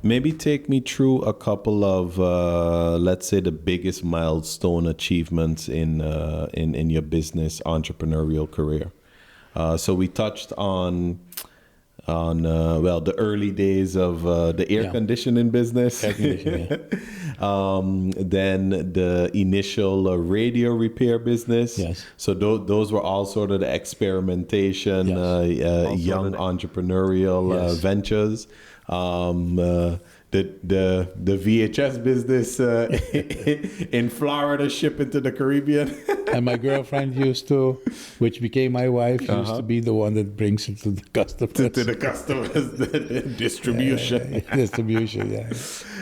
Maybe take me through a couple of, let's say, the biggest milestone achievements in your business entrepreneurial career. So we touched on the early days of the air conditioning business. Air conditioning, then the initial radio repair business. Yes. So those were all sort of the experimentation, young entrepreneurial ventures. The VHS business in Florida, shipping to the Caribbean. And my girlfriend used to, which became my wife, used to be the one that brings it to the customers. To the customers, the distribution. Distribution, yeah.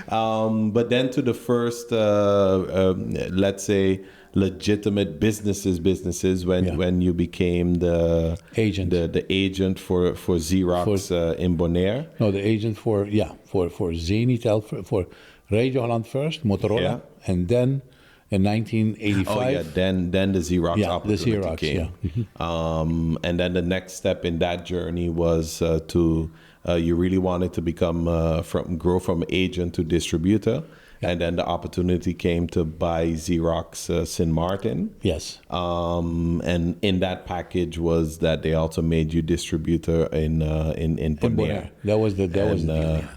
But then to the first, let's say, legitimate businesses when you became the agent, the agent for Xerox in Bonaire. No, the agent for Zenitel for Radio Holland first, Motorola, and then in 1985. Then the Xerox opportunity the Xerox came. And then the next step in that journey was to you really wanted to grow from agent to distributor. And then the opportunity came to buy Xerox St. Martin. Yes. And in that package was that they also made you distributor in Bonaire. That was the deal.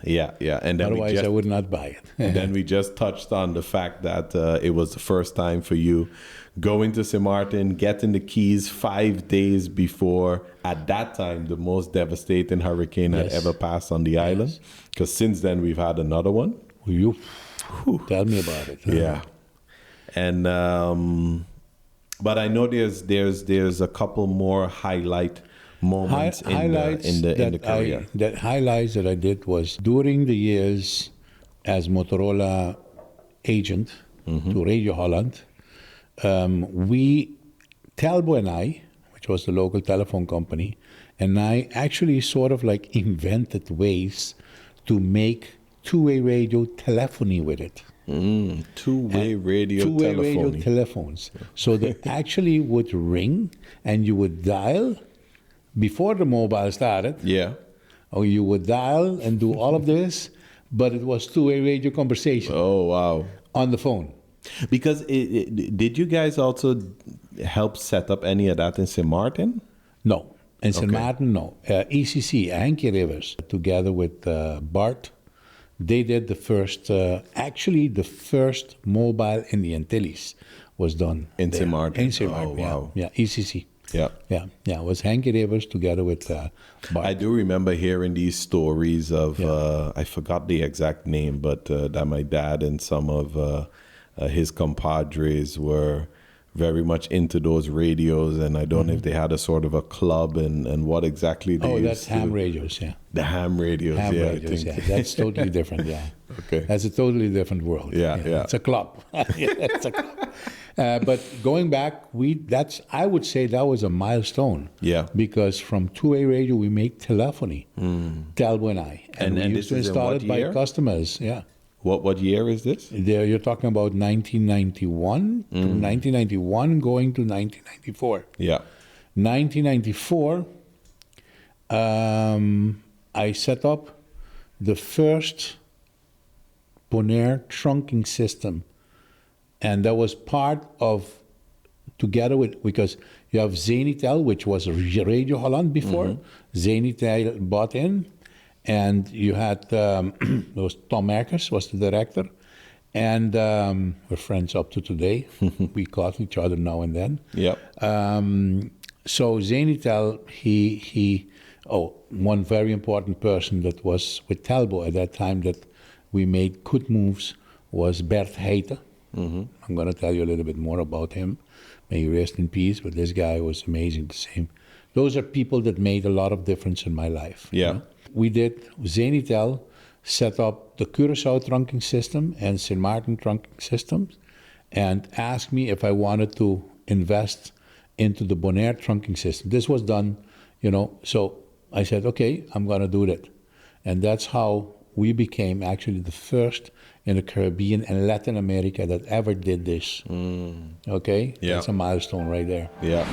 Yeah. And then otherwise I would not buy it. And then we just touched on the fact that it was the first time for you going to St. Martin, getting the keys 5 days before, at that time, the most devastating hurricane had ever passed on the island. Because since then we've had another one. Tell me about it. Yeah, and but I know there's a couple more highlight moments in the career. That highlights that I did was during the years as Motorola agent to Radio Holland. Talbot and I, which was the local telephone company, and I actually sort of like invented ways to make two-way radio telephony with it. Two-way radio telephones. So they actually would ring and you would dial before the mobile started. Yeah. Or you would dial and do all of this, but it was two-way radio conversation. Oh, wow. On the phone. Because did you guys also help set up any of that in St. Martin? No. In St. Martin, no. ECC, Henkie Rivers, together with Bart, they did the first mobile in the Antilles was done in St. Martin. In St. Martin, wow. Yeah, ECC. Yeah. It was Henkie Rivers together with Bart. I do remember hearing these stories of, I forgot the exact name, but that my dad and some of his compadres were very much into those radios, and I don't know if they had a sort of a club and what exactly they used that's ham radios, yeah. The ham radios, ham yeah. radios, I think. yeah. That's totally different, yeah. Okay. That's a totally different world. Yeah. It's a club. It's a club. But going back, I would say that was a milestone. Yeah. Because from two-way radio, we make telephony, Talbot and I. And we used to install it by customers, yeah. What year is this? There, you're talking about 1991 to 1991 going to 1994. Yeah. 1994, I set up the first Bonaire trunking system. And that was part of, together with, because you have Zenitel, which was Radio Holland before. Zenitel bought in. And you had, those Tom Merkers was the director. And we're friends up to today. We call each other now and then. Yeah. So Zenitel, one very important person that was with Talbot at that time that we made good moves was Bert Heijten. I'm going to tell you a little bit more about him. May he rest in peace, but this guy was amazing to see him. Those are people that made a lot of difference in my life. Yeah. You know? We did, Zenitel set up the Curaçao trunking system and St. Martin trunking systems and asked me if I wanted to invest into the Bonaire trunking system. This was done, so I said, okay, I'm going to do that. And that's how we became actually the first in the Caribbean and Latin America that ever did this. Okay? Yeah. That's a milestone right there. Yeah.